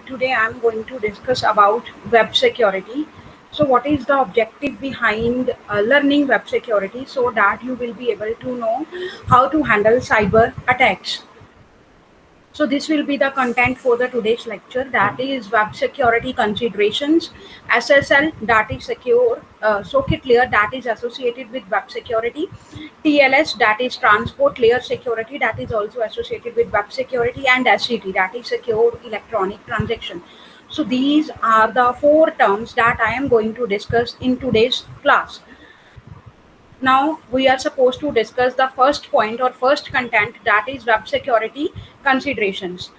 Today I'm going to discuss about web security. So, what is the objective behind learning web security so that you will be able to know how to handle cyber attacks? So this will be the content for the today's lecture. That is web security considerations, SSL that is secure, socket layer that is associated with web security, TLS that is transport layer security that is also associated with web security, and SCT that is secure electronic transaction. So these are the four terms that I am going to discuss in today's class. Now we are supposed to discuss the first point or first content, that is web security considerations.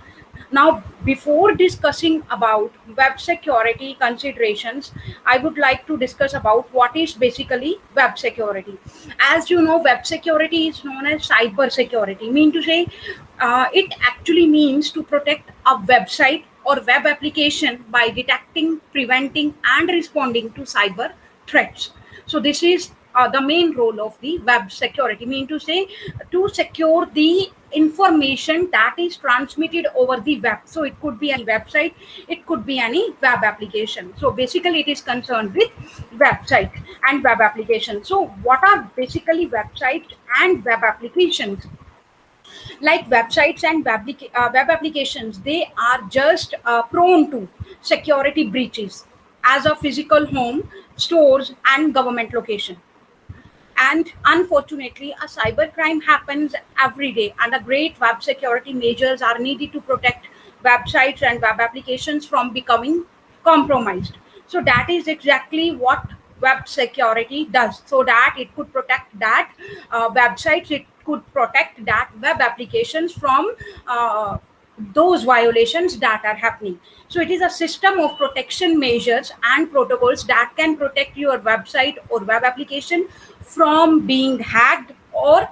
Now before discussing about web security considerations, I would like to discuss about what is basically web security. As you know, web security is known as cyber security, mean to say it actually means to protect a website or web application by detecting, preventing and responding to cyber threats. So this is the main role of the web security, mean to say to secure the information that is transmitted over the web. So it could be any website, it could be any web application. So basically it is concerned with website and web application. So what are basically websites and web applications? Like websites and web applications, they are just prone to security breaches as a physical home, stores and government location. And unfortunately, a cybercrime happens every day, and a great web security measures are needed to protect websites and web applications from becoming compromised. So that is exactly what web security does. So that it could protect that websites, it could protect that web applications from those violations that are happening. So it is a system of protection measures and protocols that can protect your website or web application from being hacked or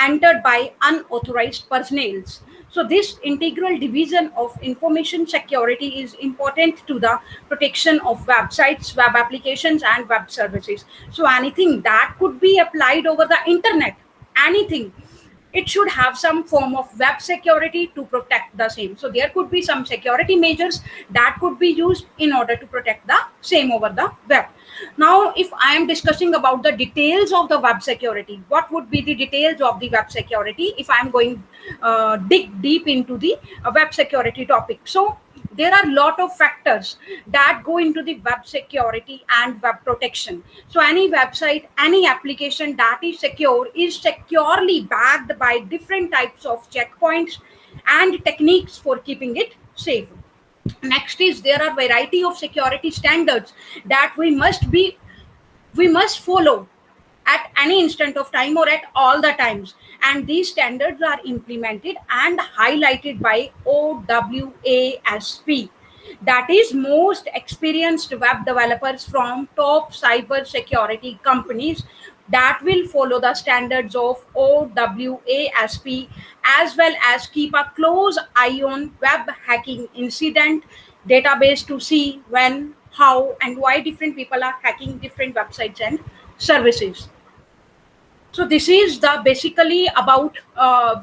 entered by unauthorized personnel. So this integral division of information security is important to the protection of websites, web applications and web services. So anything that could be applied over the internet, anything, it should have some form of web security to protect the same. So there could be some security measures that could be used in order to protect the same over the web. Now if I am discussing about the details of the web security, what would be the details of the web security if I am going dig deep into the web security topic? So there are a lot of factors that go into the web security and web protection. So any website, any application that is securely backed by different types of checkpoints and techniques for keeping it safe. Next is there are variety of security standards that we must follow at any instant of time or at all the times, and these standards are implemented and highlighted by OWASP, that is most experienced web developers from top cyber security companies that will follow the standards of OWASP, as well as keep a close eye on web hacking incident database to see when, how and why different people are hacking different websites and services. So this is the basically about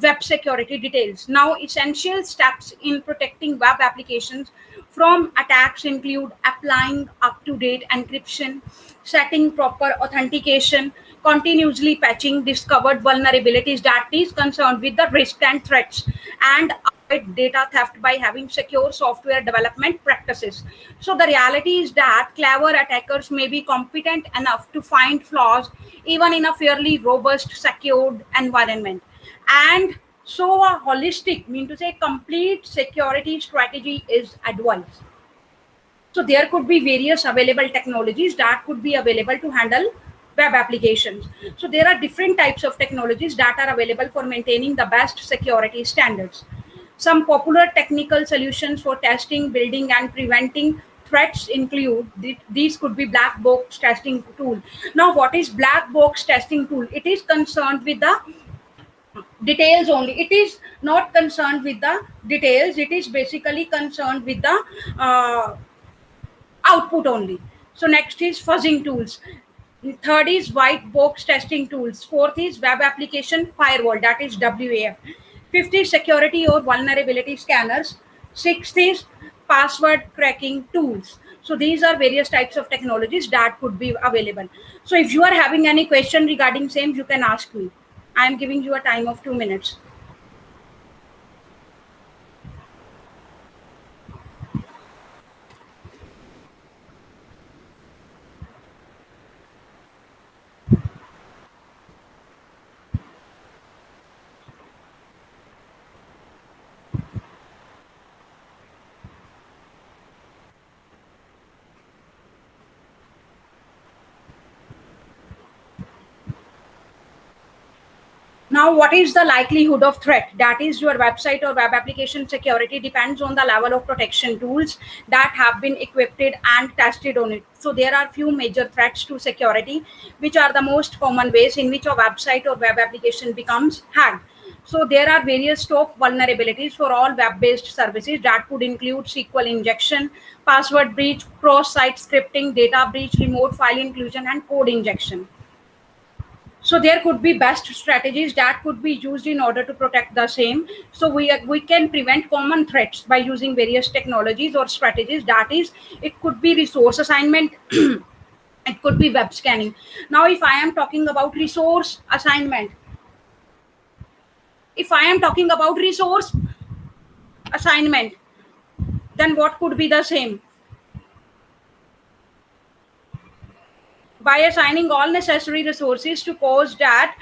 web security details. Now essential steps in protecting web applications from attacks include applying up-to-date encryption, setting proper authentication, continuously patching discovered vulnerabilities that is concerned with the risk and threats, and avoid data theft by having secure software development practices. So the reality is that clever attackers may be competent enough to find flaws even in a fairly robust, secured environment. And so a holistic, mean to say complete security strategy is advised. So there could be various available technologies that could be available to handle web applications. So there are different types of technologies that are available for maintaining the best security standards. Some popular technical solutions for testing, building, and preventing threats include these could be black box testing tool. Now, what is black box testing tool? It is concerned with the details only. It is not concerned with the details. It is basically concerned with the output only. So next is fuzzing tools. Third is white box testing tools. Fourth is web application firewall, that is WAF. Fifth is security or vulnerability scanners. Sixth is password cracking tools. So these are various types of technologies that could be available. So if you are having any question regarding same, you can ask me. I am giving you a time of 2 minutes. Now, what is the likelihood of threat? That is, your website or web application security depends on the level of protection tools that have been equipped and tested on it. So there are few major threats to security, which are the most common ways in which a website or web application becomes hacked. So there are various top vulnerabilities for all web-based services that could include SQL injection, password breach, cross-site scripting, data breach, remote file inclusion, and code injection. So there could be best strategies that could be used in order to protect the same. So we can prevent common threats by using various technologies or strategies. That is, it could be resource assignment, it could be web scanning. Now if I am talking about resource assignment, if I am talking about resource assignment, then what could be the same? By assigning all necessary resources to cause that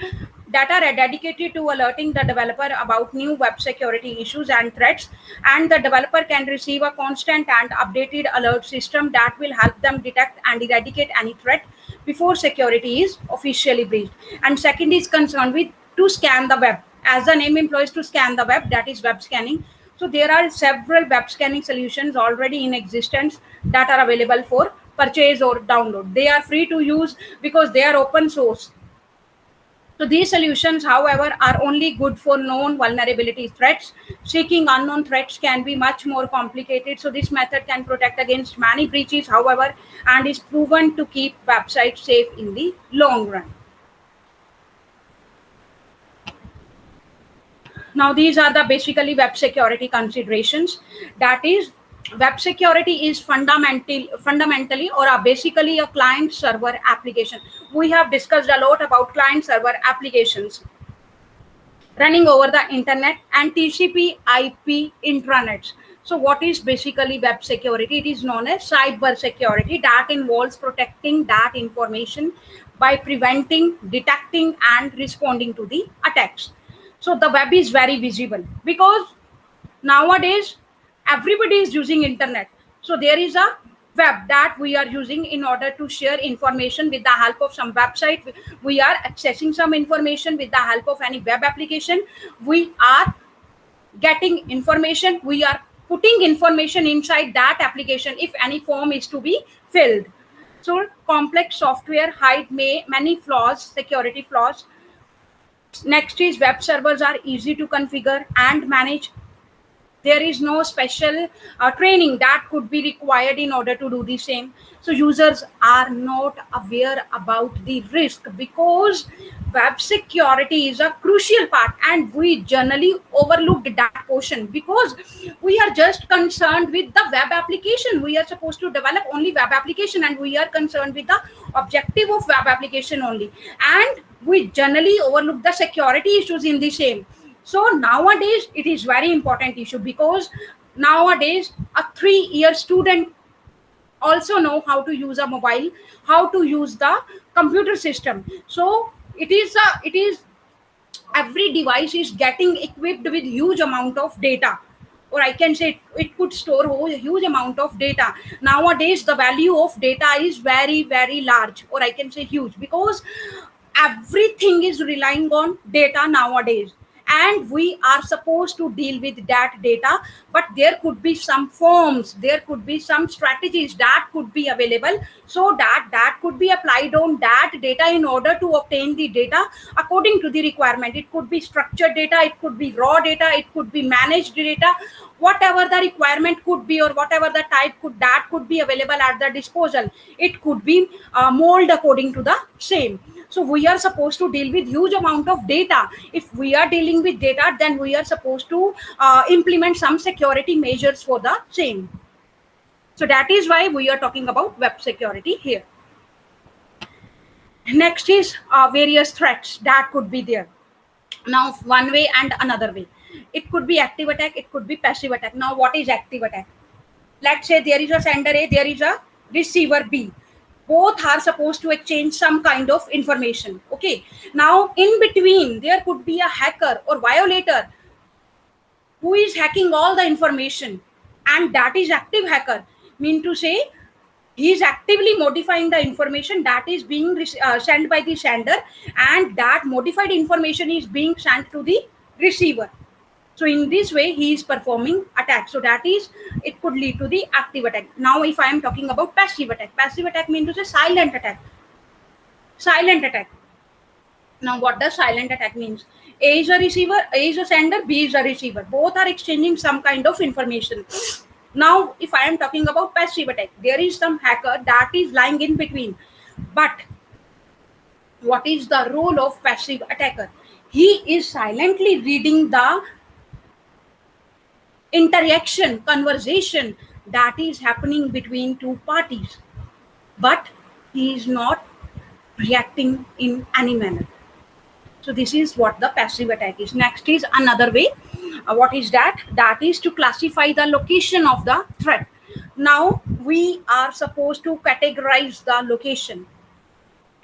are dedicated to alerting the developer about new web security issues and threats, and the developer can receive a constant and updated alert system that will help them detect and eradicate any threat before security is officially breached. And second is concerned with to scan the web, as the name implies, to scan the web, that is web scanning. So there are several web scanning solutions already in existence that are available for purchase or download. They are free to use because they are open source. So these solutions, however, are only good for known vulnerability threats. Seeking unknown threats can be much more complicated. So this method can protect against many breaches, however, and is proven to keep websites safe in the long run. Now these are the basically web security considerations. That is, web security is fundamentally or basically a client server application. We have discussed a lot about client server applications running over the internet and TCP IP intranets. So what is basically web security? It is known as cyber security that involves protecting that information by preventing, detecting, and responding to the attacks. So the web is very visible because nowadays everybody is using internet. So there is a web that we are using in order to share information with the help of some website. We are accessing some information with the help of any web application. We are getting information, we are putting information inside that application if any form is to be filled. So complex software hide many flaws, security flaws. Next is web servers are easy to configure and manage. There is no special training that could be required in order to do the same. So users are not aware about the risk because web security is a crucial part, and we generally overlooked that portion because we are just concerned with the web application. We are supposed to develop only web application, and we are concerned with the objective of web application only, and we generally overlook the security issues in the same. So nowadays it is very important issue because nowadays a 3-year student also know how to use a mobile, how to use the computer system. So it is every device is getting equipped with huge amount of data, or I can say it could store a huge amount of data. Nowadays the value of data is very very large, or I can say huge, because everything is relying on data nowadays, and we are supposed to deal with that data. But there could be some forms, there could be some strategies that could be available, so that could be applied on that data in order to obtain the data according to the requirement. It could be structured data, it could be raw data, it could be managed data. Whatever the requirement could be, or whatever the type could be available at the disposal, it could be molded according to the same. So we are supposed to deal with huge amount of data. If we are dealing with data, then we are supposed to implement some security measures for the same. So that is why we are talking about web security here. Next is various threats that could be there. Now, one way and another way. It could be active attack, it could be passive attack. Now, what is active attack? Let's say there is a sender A, there is a receiver B. Both are supposed to exchange some kind of information. Okay. Now, in between, there could be a hacker or violator who is hacking all the information, and that is active hacker. Mean to say, he is actively modifying the information that is being sent by the sender, and that modified information is being sent to the receiver. So in this way, he is performing attack. So that is, it could lead to the active attack. Now, if I am talking about passive attack means to say silent attack. Silent attack. Now, what does silent attack means? A is a receiver, A is a sender, B is a receiver. Both are exchanging some kind of information. Now, if I am talking about passive attack, there is some hacker that is lying in between. But what is the role of passive attacker? He is silently reading the interaction, conversation that is happening between two parties, but he is not reacting in any manner. So this is what the passive attack is. Next is another way. What is that? That is to classify the location of the threat. Now we are supposed to categorize the location.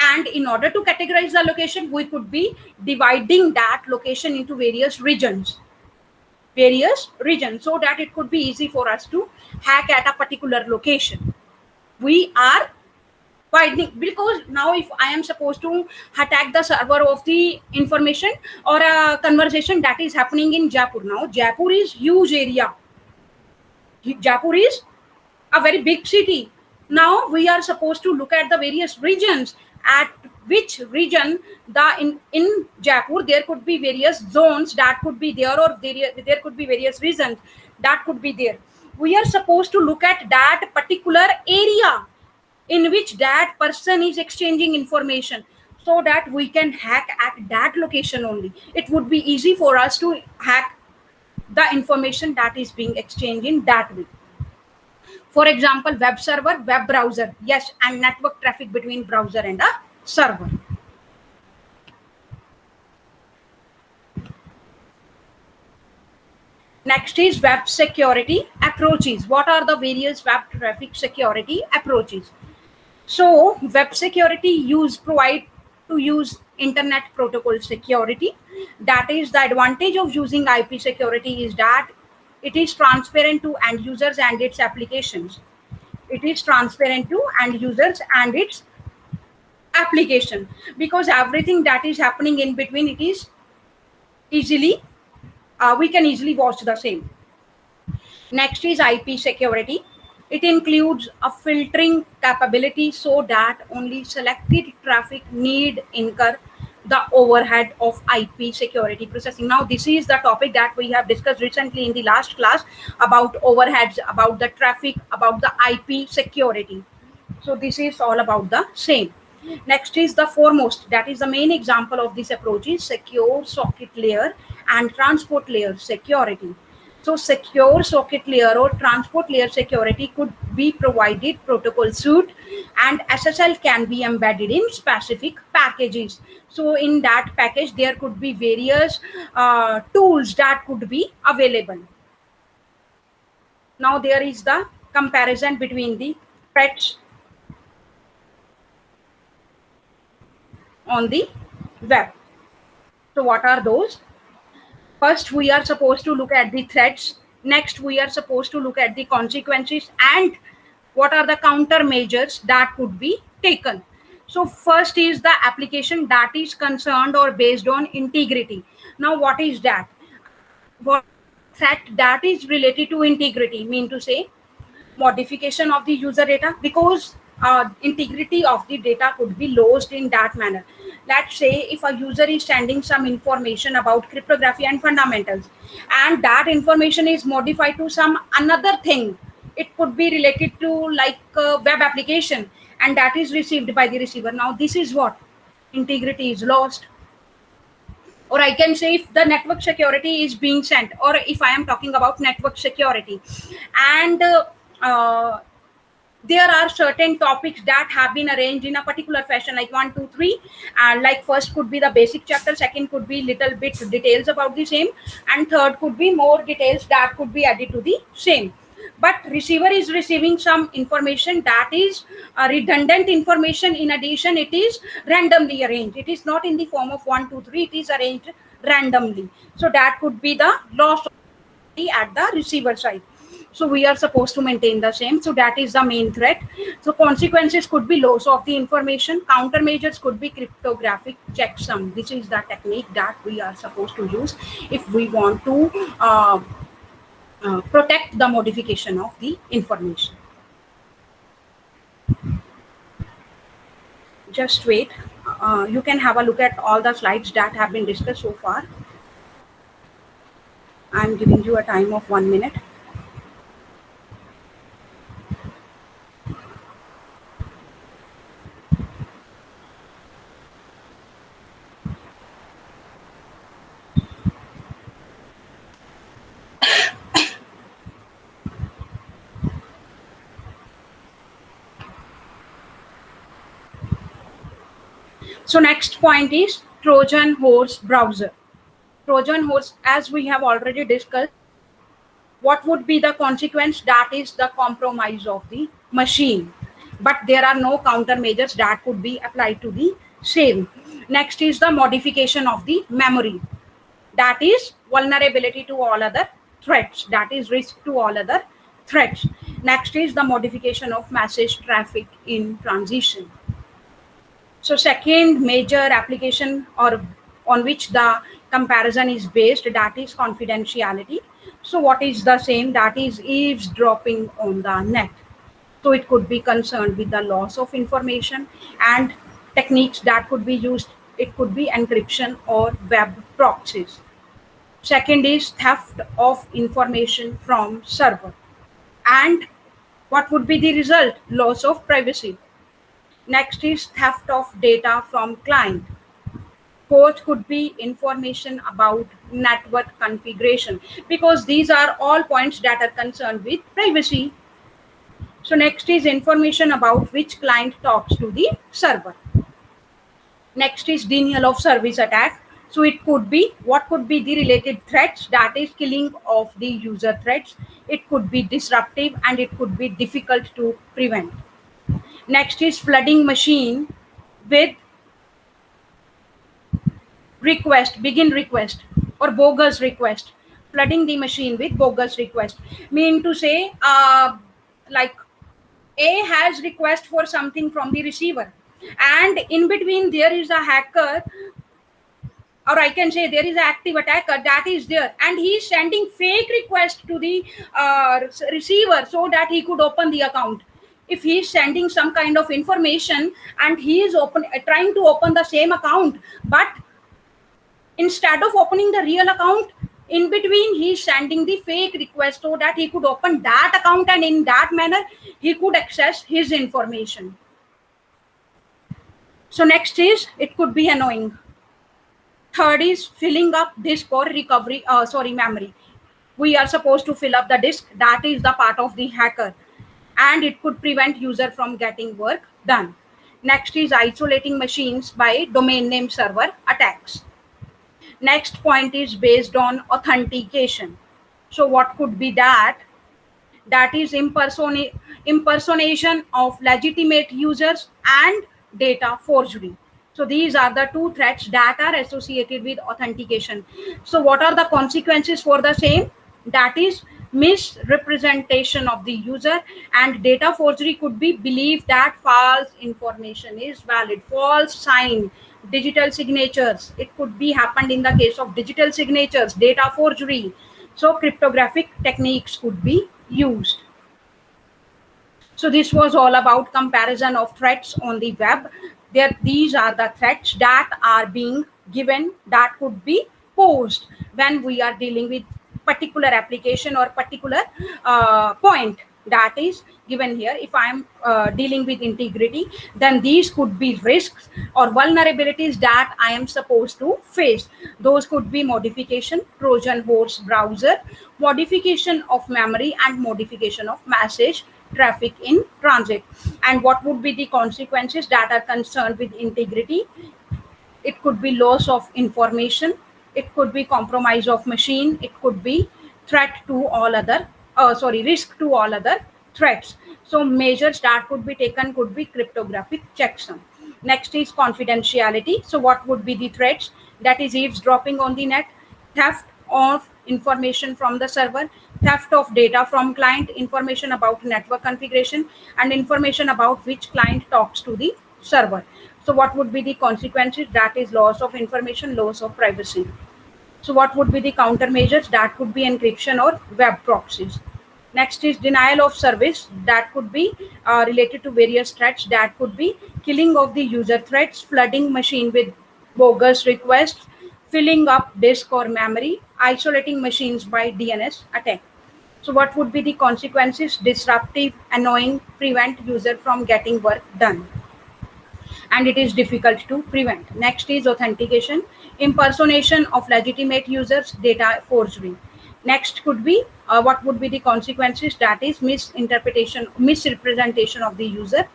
And in order to categorize the location, we could be dividing that location into various regions, so that it could be easy for us to hack at a particular location. We are widening, because now if I am supposed to attack the server of the information or a conversation that is happening in Jaipur. Now Jaipur is huge area. Jaipur is a very big city. Now we are supposed to look at the various regions, at which region in Jaipur there could be various zones that could be there, or there could be various regions that could be there. We are supposed to look at that particular area in which that person is exchanging information, so that we can hack at that location only. It would be easy for us to hack the information that is being exchanged in that way. For example, web server, web browser, yes, and network traffic between browser and a server. Next is web security approaches. What are the various web traffic security approaches? So web security provide to use internet protocol security. That is, the advantage of using IP security is that it is transparent to end users and its applications. It is transparent to end users and its application, because everything that is happening in between, it is easily, we can easily watch the same. Next is IP security. It includes a filtering capability so that only selected traffic need incur the overhead of IP security processing. Now, this is the topic that we have discussed recently in the last class about overheads, about the traffic, about the IP security. So this is all about the same. Next is the foremost, that is the main example of this approach, is secure socket layer and transport layer security. So secure socket layer or transport layer security could be provided protocol suite, and SSL can be embedded in specific packages. So in that package, there could be various tools that could be available. Now there is the comparison between the threats on the web. So what are those? First, we are supposed to look at the threats. Next, we are supposed to look at the consequences and what are the countermeasures that could be taken. So first is the application that is concerned or based on integrity. Now, what is that? What threat that is related to integrity? Mean to say, modification of the user data, because integrity of the data could be lost in that manner. Let's say if a user is sending some information about cryptography and fundamentals, and that information is modified to some another thing, it could be related to like a web application, and that is received by the receiver. Now this is what integrity is lost. Or I can say, if the network security is being sent, or if I am talking about network security, and there are certain topics that have been arranged in a particular fashion, like 1 2 3, and like first could be the basic chapter, second could be little bit details about the same, and third could be more details that could be added to the same. But receiver is receiving some information that is redundant information. In addition, it is randomly arranged. It is not in the form of 1 2 3, it is arranged randomly. So that could be the loss at the receiver side. So we are supposed to maintain the same. So that is the main threat. So consequences could be loss of the information. Countermeasures could be cryptographic checksum. This is the technique that we are supposed to use if we want to protect the modification of the information. Just wait. You can have a look at all the slides that have been discussed so far. I'm giving you a time of 1 minute. So next point is Trojan horse browser. Trojan horse, as we have already discussed, what would be the consequence? That is the compromise of the machine. But there are no countermeasures that could be applied to the same. Next is the modification of the memory. That is vulnerability to all other threats. That is risk to all other threats. Next is the modification of message traffic in transition. So second major application or on which the comparison is based, that is confidentiality. So what is the same? That is eavesdropping on the net. So it could be concerned with the loss of information, and techniques that could be used. It could be encryption or web proxies. Second is theft of information from server. And what would be the result? Loss of privacy. Next is theft of data from client. Fourth could be information about network configuration, because these are all points that are concerned with privacy. So next is information about which client talks to the server. Next is denial of service attack. So it could be, what could be the related threats? That is killing of the user threats. It could be disruptive and it could be difficult to prevent. Next is flooding machine with request, begin request or bogus request. Flooding the machine with bogus request. Mean to say, like A has request for something from the receiver, and in between there is a hacker, or I can say there is an active attacker that is there, and he is sending fake request to the receiver so that he could open the account. If he is sending some kind of information and he is trying to open the same account, but instead of opening the real account, in between he is sending the fake request so that he could open that account, and in that manner he could access his information. So next is, it could be annoying. Third is filling up disk or memory. We are supposed to fill up the disk. That is the part of the hacker, and it could prevent user from getting work done. Next is isolating machines by domain name server attacks. Next point is based on authentication. So what could be that? That is impersonation of legitimate users and data forgery. So these are the two threats that are associated with authentication. So what are the consequences for the same? That is misrepresentation of the user, and data forgery could be belief that false information is valid, false sign, digital signatures. It could be happened in the case of digital signatures, data forgery. So cryptographic techniques could be used. So this was all about comparison of threats on the web. These are the threats that are being given, that could be posed when we are dealing with particular application or particular point that is given here. If I am dealing with integrity, then these could be risks or vulnerabilities that I am supposed to face. Those could be modification, Trojan horse browser, modification of memory, and modification of message traffic in transit. And what would be the consequences that are concerned with integrity? It could be loss of information, it could be compromise of machine, it could be threat to all other, risk to all other threats. So measures that could be taken could be cryptographic checksum. Next is confidentiality. So what would be the threats? That is eavesdropping on the net, theft of information from the server, theft of data from client, information about network configuration, and information about which client talks to the server. So what would be the consequences? That is loss of information, loss of privacy. So what would be the countermeasures? That could be encryption or web proxies. Next is denial of service. That could be related to various threats. That could be killing of the user threats, flooding machine with bogus requests, filling up disk or memory, isolating machines by DNS attack. So what would be the consequences? Disruptive, annoying, prevent user from getting work done, and it is difficult to prevent. Next is authentication, impersonation of legitimate users, data forgery. Next could be what would be the consequences? That is misinterpretation, misrepresentation of the user,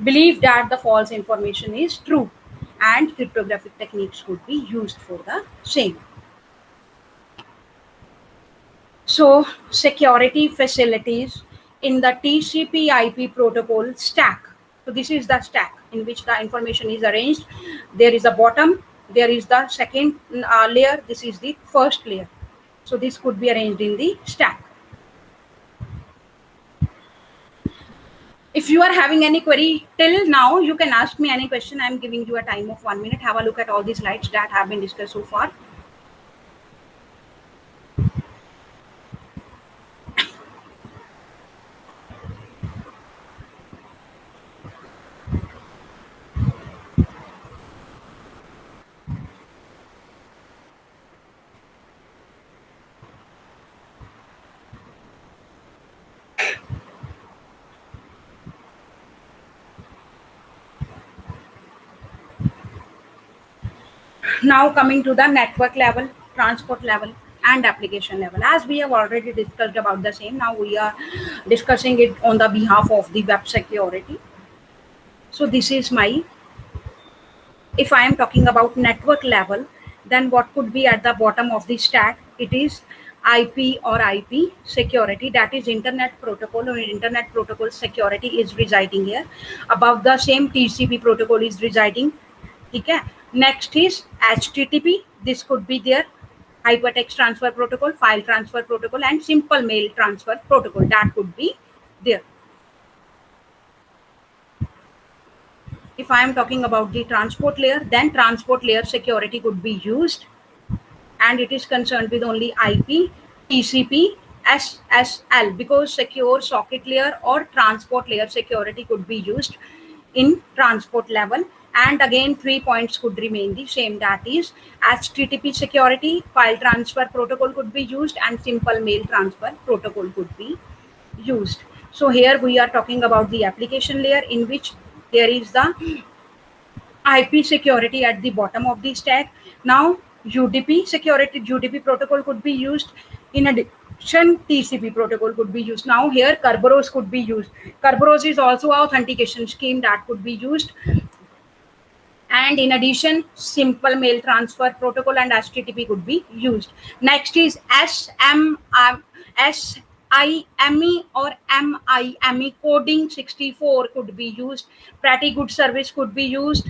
believe that the false information is true, and cryptographic techniques could be used for the same. So security facilities in the TCP/IP protocol stack. So this is the stack in which the information is arranged. There is a bottom, there is the second layer, this is the first layer. So this could be arranged in the stack. If you are having any query till now, you can ask me any question. I am giving you a time of 1 minute. Have a look at all the slides that have been discussed so far. Now coming to the network level, transport level, and application level. As we have already discussed about the same, now we are discussing it on the behalf of the web security. So this is my, if I am talking about network level, then what could be at the bottom of the stack? It is IP or IP security, that is internet protocol, or internet protocol security is residing here. Above the same, TCP protocol is residing. Okay. Next is HTTP. This could be there, hypertext transfer protocol, file transfer protocol, and simple mail transfer protocol. That could be there. If I am talking about the transport layer, then transport layer security could be used, and it is concerned with only IP, TCP, SSL, because secure socket layer or transport layer security could be used in transport level. And again, 3 points could remain the same, that is HTTP security, file transfer protocol could be used, and simple mail transfer protocol could be used. So here we are talking about the application layer, in which there is the IP security at the bottom of the stack. Now UDP security, UDP protocol could be used. In addition, TCP protocol could be used. Now here Kerberos could be used. Kerberos is also an authentication scheme that could be used. And in addition, simple mail transfer protocol and HTTP could be used. Next is SIME or MIME coding 64 could be used. Pretty good service could be used.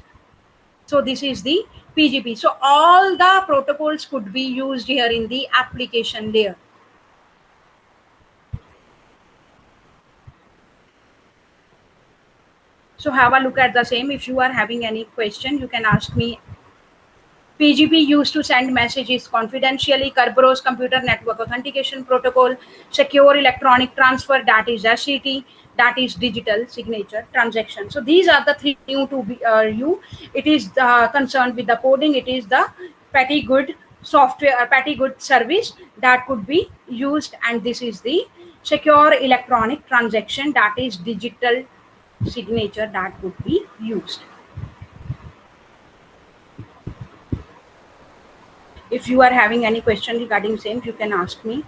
So this is the PGP. So all the protocols could be used here in the application layer. So have a look at the same. If you are having any question, you can ask me. PGP used to send messages confidentially. Kerberos computer network authentication protocol, secure electronic transfer, that is SCT, that is digital signature transaction. So these are the three new to be you. It is concerned with the coding. It is the pretty good software, pretty good service that could be used, and this is the secure electronic transaction, that is digital signature that could be used. If you are having any question regarding same, you can ask me.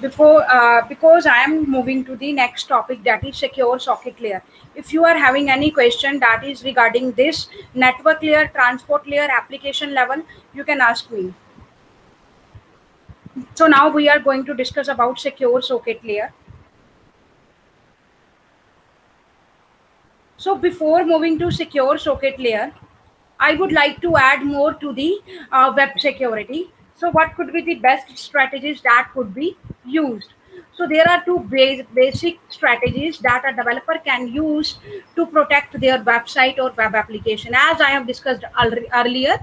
Because I am moving to the next topic, that is secure socket layer. If you are having any question that is regarding this network layer, transport layer, application level, you can ask me. So now we are going to discuss about secure socket layer. So before moving to secure socket layer, I would like to add more to the web security. So what could be the best strategies that could be used? So there are two basic strategies that a developer can use to protect their website or web application. As I have discussed earlier,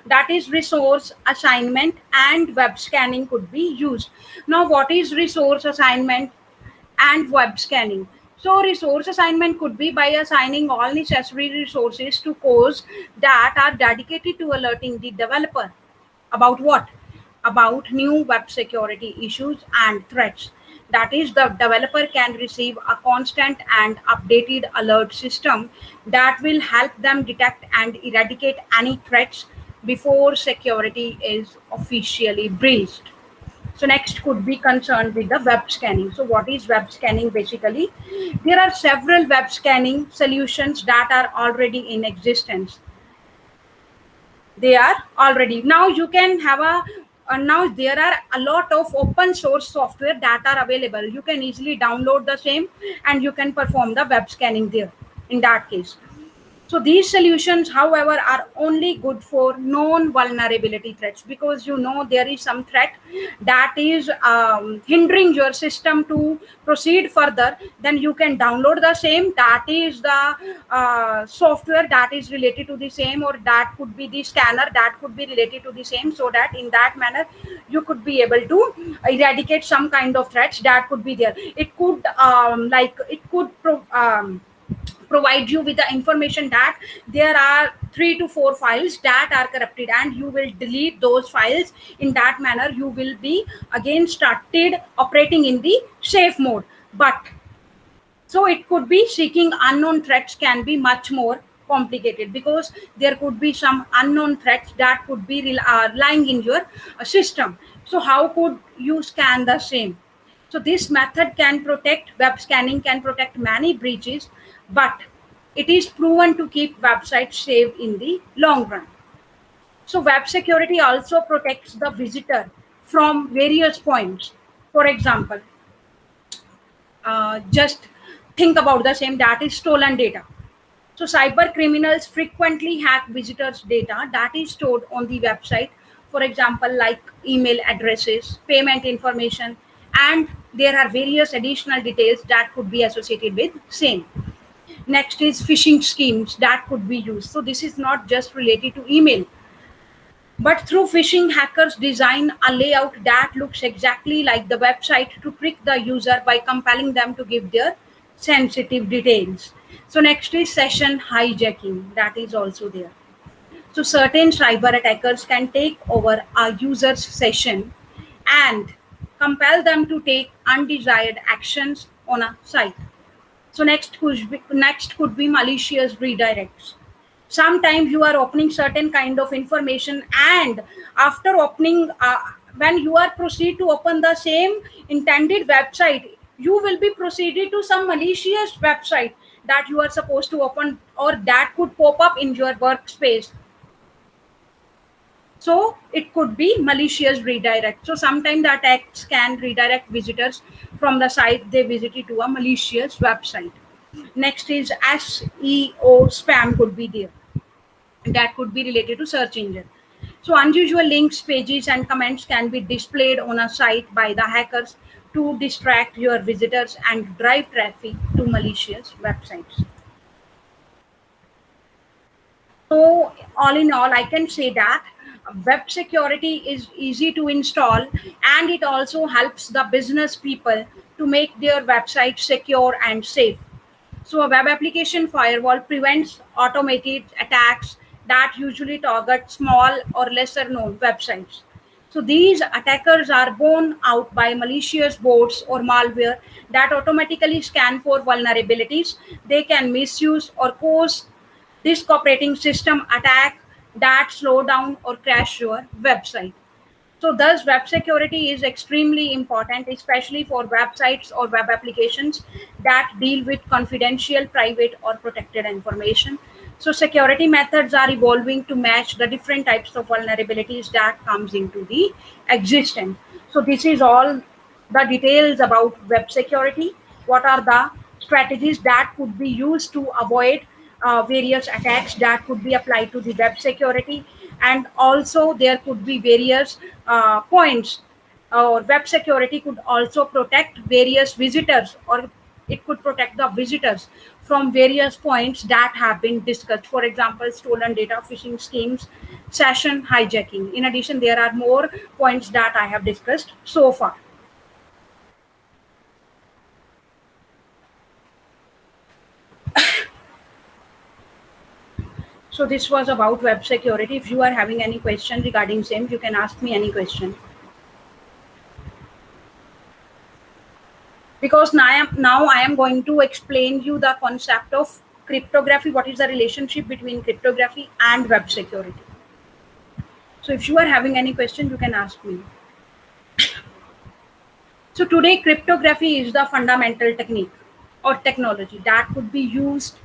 that is resource assignment and web scanning could be used. Now, what is resource assignment and web scanning? So resource assignment could be by assigning all necessary resources to cores that are dedicated to alerting the developer about what? About new web security issues and threats. That is, the developer can receive a constant and updated alert system that will help them detect and eradicate any threats before security is officially breached. So next could be concerned with the web scanning. So what is web scanning basically? There are several web scanning solutions that are already in existence. They are already now you can have a now there are a lot of open source software that are available. You can easily download the same and you can perform the web scanning there in that case. So these solutions, however, are only good for known vulnerability threats, because you know there is some threat that is hindering your system to proceed further. Then you can download the same. That is the software that is related to the same, or that could be the scanner that could be related to the same, so that in that manner you could be able to eradicate some kind of threats that could be there. It could provide you with the information that there are 3 to 4 files that are corrupted, and you will delete those files. In that manner you will be again started operating in the safe mode. But so it could be seeking unknown threats can be much more complicated, because there could be some unknown threats that could be lying in your system. So how could you scan the same? So this method can protect, web scanning can protect many breaches, but it is proven to keep websites safe in the long run. So web security also protects the visitor from various points. For example, just think about the same, that is stolen data. So cyber criminals frequently hack visitors' data that is stored on the website. For example, like email addresses, payment information, and there are various additional details that could be associated with same. Next is phishing schemes that could be used. So this is not just related to email, but through phishing, hackers design a layout that looks exactly like the website to trick the user by compelling them to give their sensitive details. So next is session hijacking, that is also there. So certain cyber attackers can take over a user's session and compel them to take undesired actions on a site. So next could be malicious redirects. Sometimes you are opening certain kind of information, and after opening, when you are proceed to open the same intended website, you will be proceeded to some malicious website that you are supposed to open, or that could pop up in your workspace. So it could be malicious redirect. So sometimes the attacks can redirect visitors from the site they visited to a malicious website. Next is SEO spam could be there. That could be related to search engine. So unusual links, pages, and comments can be displayed on a site by the hackers to distract your visitors and drive traffic to malicious websites. So, all in all, I can say that web security is easy to install, and it also helps the business people to make their website secure and safe. So, a web application firewall prevents automated attacks that usually target small or lesser known websites. So, these attackers are borne out by malicious bots or malware that automatically scan for vulnerabilities. They can misuse or cause this operating system attack that slow down or crash your website. So thus web security is extremely important, especially for websites or web applications that deal with confidential, private or protected information. So security methods are evolving to match the different types of vulnerabilities that comes into the existence. So this is all the details about web security. What are the strategies that could be used to avoid various attacks that could be applied to the web security, and also there could be various points, or web security could also protect various visitors, or it could protect the visitors from various points that have been discussed, for example stolen data, phishing schemes, session hijacking. In addition, there are more points that I have discussed so far. So this was about web security. If you are having any question regarding same, you can ask me any question. Because now I am going to explain you the concept of cryptography. What is the relationship between cryptography and web security? So if you are having any question, you can ask me. So today, cryptography is the fundamental technique or technology that could be used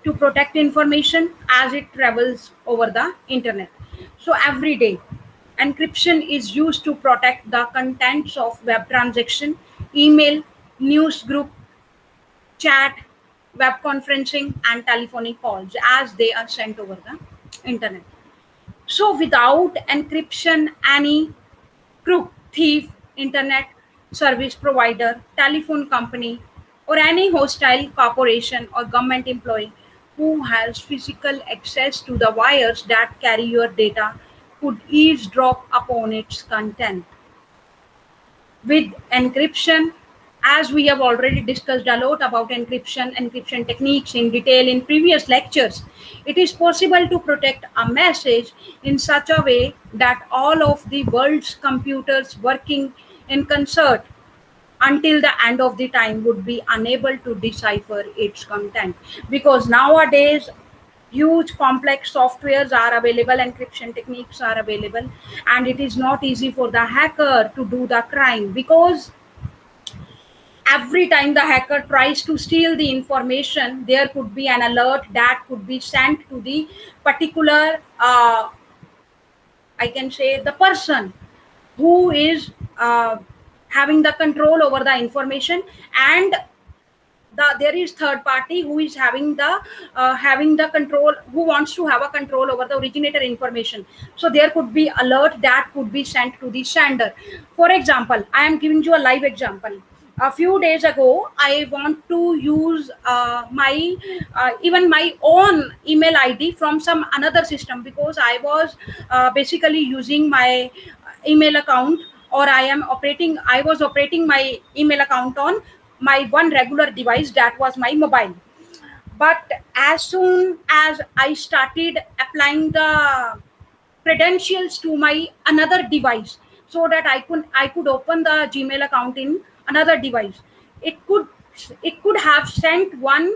to protect information as it travels over the internet. So every day, encryption is used to protect the contents of web transaction, email, news group, chat, web conferencing, and telephonic calls as they are sent over the internet. So without encryption, any crook, thief, internet service provider, telephone company, or any hostile corporation or government employee who has physical access to the wires that carry your data could eavesdrop upon its content. With encryption, as we have already discussed a lot about encryption techniques in detail in previous lectures, it is possible to protect a message in such a way that all of the world's computers working in concert until the end of the time would be unable to decipher its content, because nowadays huge complex softwares are available, encryption techniques are available, and it is not easy for the hacker to do the crime, because every time the hacker tries to steal the information, there could be an alert that could be sent to the particular, I can say, the person who is having the control over the information, and there is third party who is having the control, who wants to have a control over the originator information. So there could be alert that could be sent to the sender. For example, I am giving you a live example. A few days ago, I want to use my even my own email id from some another system, because I was basically using my email account, or I was operating my email account on my one regular device, that was my mobile. But as soon as I started applying the credentials to my another device, so that I could open the Gmail account in another device, it could it could have sent one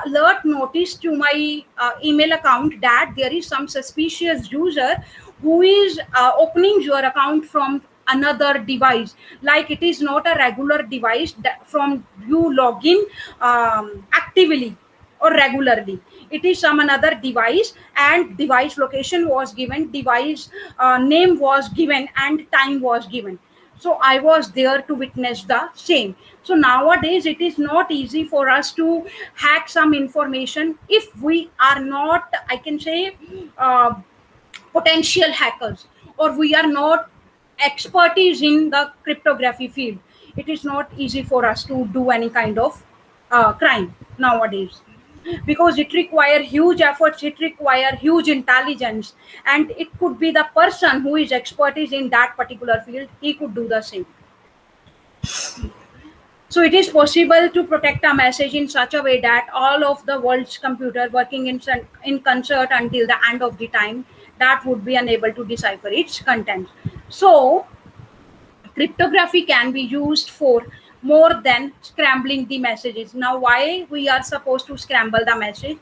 alert notice to my email account that there is some suspicious user who is opening your account from another device, like it is not a regular device that from you login actively or regularly. It is some another device, and device location was given, device name was given, and time was given. So I was there to witness the same. So nowadays it is not easy for us to hack some information if we are not, I can say, uh, potential hackers, or we are not expertise in the cryptography field. It is not easy for us to do any kind of crime nowadays, because it require huge efforts, it require huge intelligence, and it could be the person who is expertise in that particular field, he could do the same. So it is possible to protect a message in such a way that all of the world's computer working in concert until the end of the time, that would be unable to decipher its content. So cryptography can be used for more than scrambling the messages. Now, why we are supposed to scramble the message?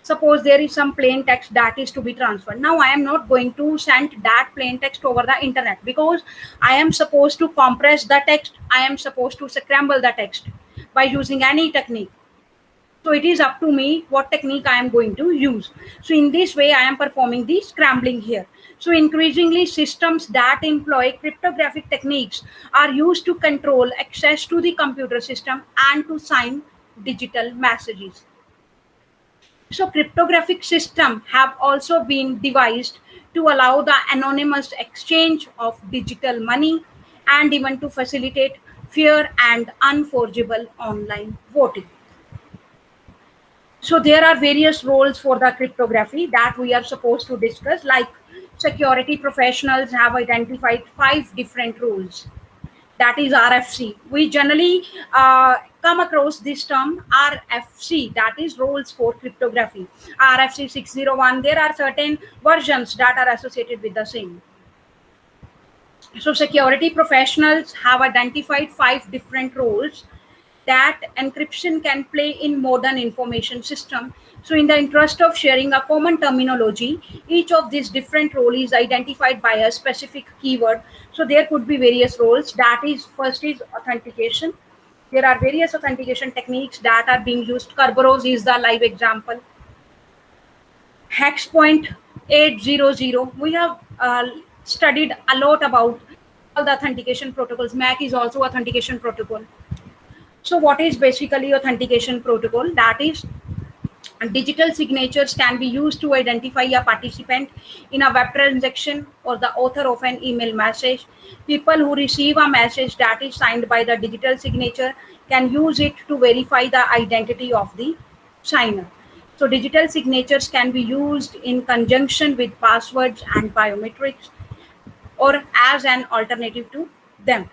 Suppose there is some plain text that is to be transferred. Now I am not going to send that plain text over the internet, because I am supposed to compress the text, I am supposed to scramble the text by using any technique. So it is up to me what technique I am going to use. So in this way I am performing the scrambling here. So increasingly systems that employ cryptographic techniques are used to control access to the computer system and to sign digital messages. So cryptographic systems have also been devised to allow the anonymous exchange of digital money and even to facilitate fair and unforgeable online voting. So there are various roles for the cryptography that we are supposed to discuss, like security professionals have identified 5 different rules. That is RFC. We generally come across this term RFC, that is rules for cryptography. RFC 601, there are certain versions that are associated with the same. So security professionals have identified 5 different roles that encryption can play in modern information system. So in the interest of sharing a common terminology, each of these different roles is identified by a specific keyword. So there could be various roles. That is, first is authentication. There are various authentication techniques that are being used. Kerberos is the live example. Hex point 800. We have studied a lot about all the authentication protocols. MAC is also authentication protocol. So what is basically authentication protocol? That is, digital signatures can be used to identify a participant in a web transaction or the author of an email message. People who receive a message that is signed by the digital signature can use it to verify the identity of the signer. So digital signatures can be used in conjunction with passwords and biometrics or as an alternative to them.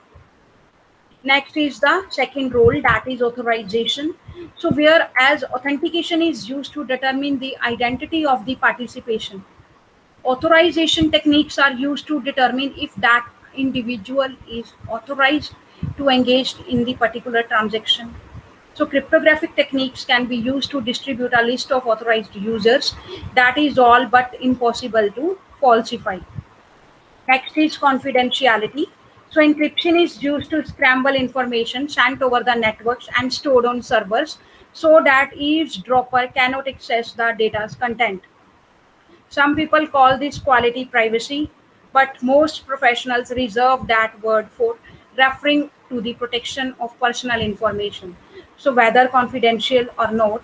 Next is the second role, that is authorization. So whereas authentication is used to determine the identity of the participation, authorization techniques are used to determine if that individual is authorized to engage in the particular transaction. So cryptographic techniques can be used to distribute a list of authorized users. That is all but impossible to falsify. Next is confidentiality. So encryption is used to scramble information sent over the networks and stored on servers so that eavesdropper cannot access the data's content. Some people call this quality privacy, but most professionals reserve that word for referring to the protection of personal information. So whether confidential or not,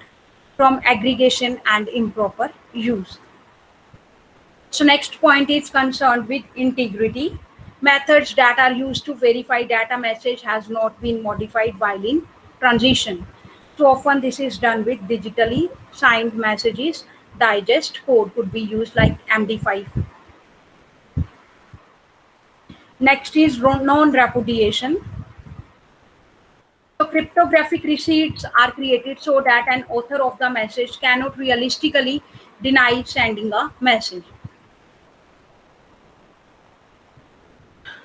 from aggregation and improper use. So next point is concerned with integrity. Methods that are used to verify data message has not been modified while in transition. So often this is done with digitally signed messages. Digest code could be used like MD5. Next is non-repudiation. So cryptographic receipts are created so that an author of the message cannot realistically deny sending a message.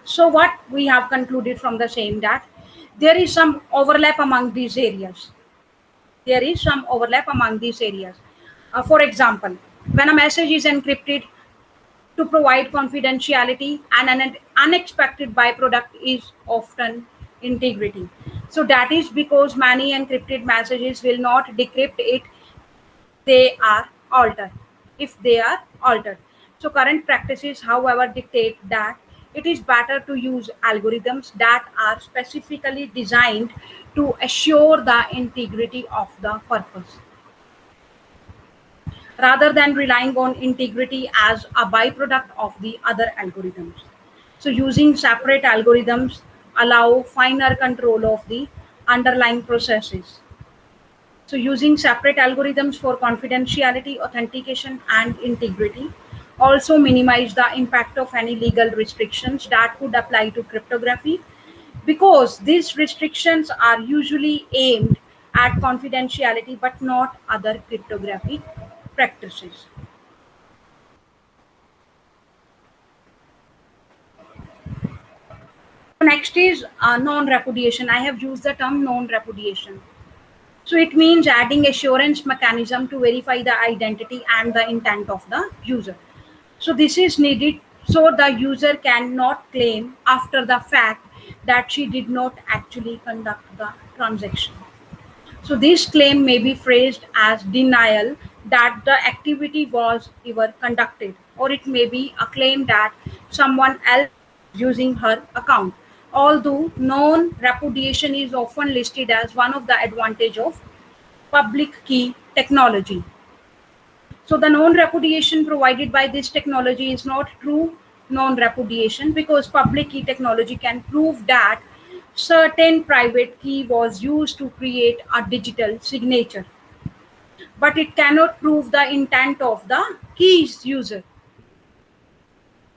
So what we have concluded from the same, that there is some overlap among these areas. There is some overlap among these areas. For example, when a message is encrypted to provide confidentiality, and an unexpected byproduct is often integrity. So that is because many encrypted messages will not decrypt it, they are altered if they are altered. So current practices, however, dictate that it is better to use algorithms that are specifically designed to assure the integrity of the purpose rather than relying on integrity as a byproduct of the other algorithms. So using separate algorithms allow finer control of the underlying processes. So using separate algorithms for confidentiality, authentication, and integrity also minimize the impact of any legal restrictions that could apply to cryptography, because these restrictions are usually aimed at confidentiality but not other cryptography practices. Next is non-repudiation. I have used the term non-repudiation. So it means adding assurance mechanism to verify the identity and the intent of the user. So this is needed so the user cannot claim after the fact that she did not actually conduct the transaction. So this claim may be phrased as denial that the activity was ever conducted, or it may be a claim that someone else is using her account. Although known repudiation is often listed as one of the advantage of public key technology. So the known repudiation provided by this technology is not true known repudiation because public key technology can prove that certain private key was used to create a digital signature, but it cannot prove the intent of the keys user.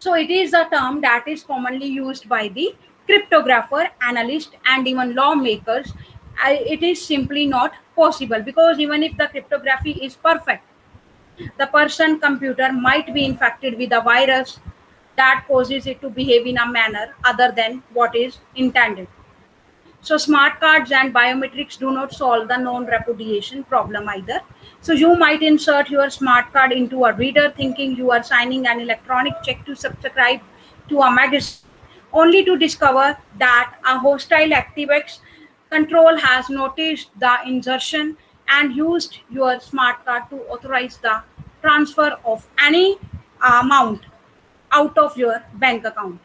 So it is a term that is commonly used by the cryptographer, analyst, and even lawmakers. It is simply not possible because even if the cryptography is perfect, the person computer might be infected with a virus that causes it to behave in a manner other than what is intended. So smart cards and biometrics do not solve the non-repudiation problem either. So you might insert your smart card into a reader thinking you are signing an electronic check to subscribe to a magazine, only to discover that a hostile ActiveX control has noticed the insertion and used your smart card to authorize the transfer of any amount out of your bank account,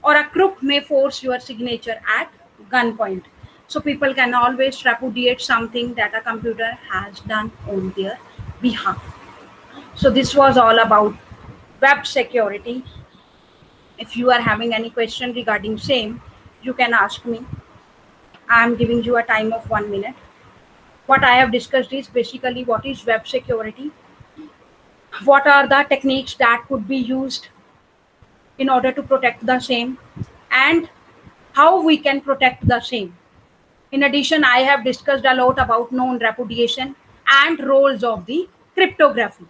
or a crook may force your signature at gunpoint. So people can always repudiate something that a computer has done on their behalf. So this was all about web security. If you are having any question regarding same, you can ask me. I am giving you a time of 1 minute. What I have discussed is basically what is web security, what are the techniques that could be used in order to protect the same, and how we can protect the same. In addition, I have discussed a lot about known repudiation and roles of the cryptography.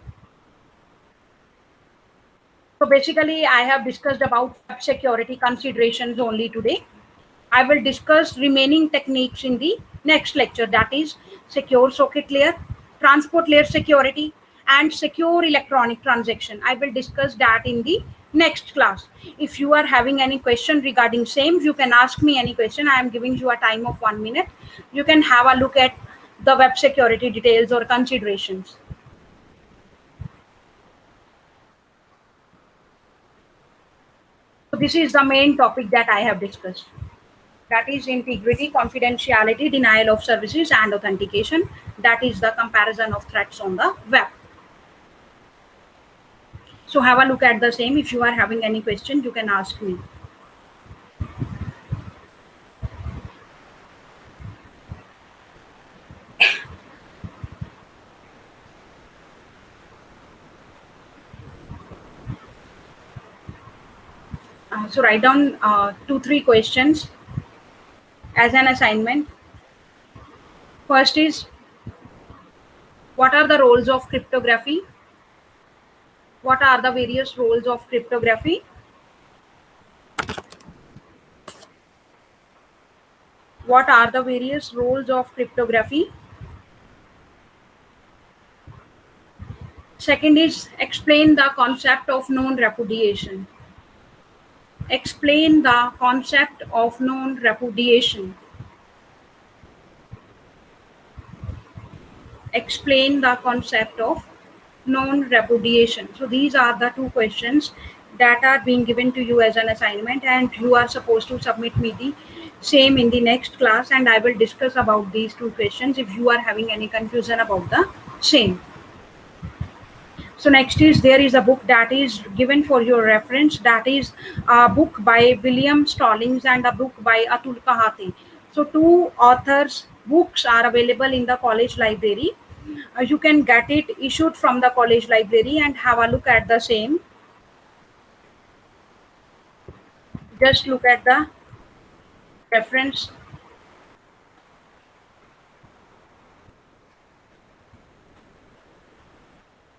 So basically, I have discussed about web security considerations only today. I will discuss remaining techniques in the next lecture, that is secure socket layer, transport layer security, and secure electronic transaction. I will discuss that in the next class. If you are having any question regarding same, you can ask me any question. I am giving you a time of 1 minute. You can have a look at the web security details or considerations. So this is the main topic that I have discussed. That is integrity, confidentiality, denial of services, and authentication. That is the comparison of threats on the web. So have a look at the same. If you are having any question, you can ask me. So write down 2, 3 questions as an assignment. First is, what are the roles of cryptography? What are the various roles of cryptography? What are the various roles of cryptography? Second is, explain the concept of known repudiation. Explain the concept of known repudiation. Explain the concept of known repudiation. So these are the 2 questions that are being given to you as an assignment, and you are supposed to submit me the same in the next class, and I will discuss about these 2 questions if you are having any confusion about the same. So next is, there is a book that is given for your reference. That is a book by William Stallings and a book by Atul Kahate. So 2 authors' books are available in the college library. You can get it issued from the college library and have a look at the same. Just look at the reference.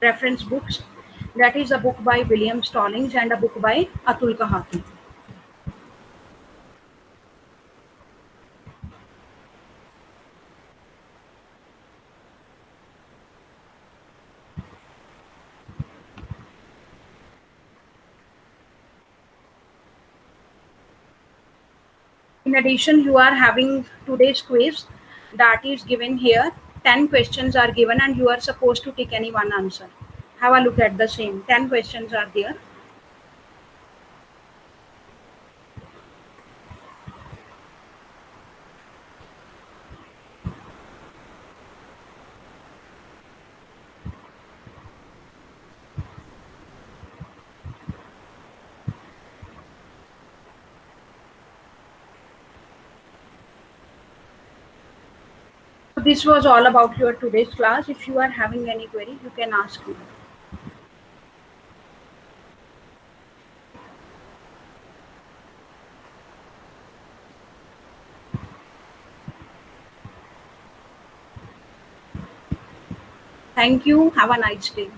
Reference books. That is a book by William Stallings and a book by Atul Kahati. In addition, you are having today's quiz that is given here. 10 questions are given and you are supposed to take any one answer. Have a look at the same. 10 questions are there. So this was all about your today's class. If you are having any query, you can ask me. Thank you. Have a nice day.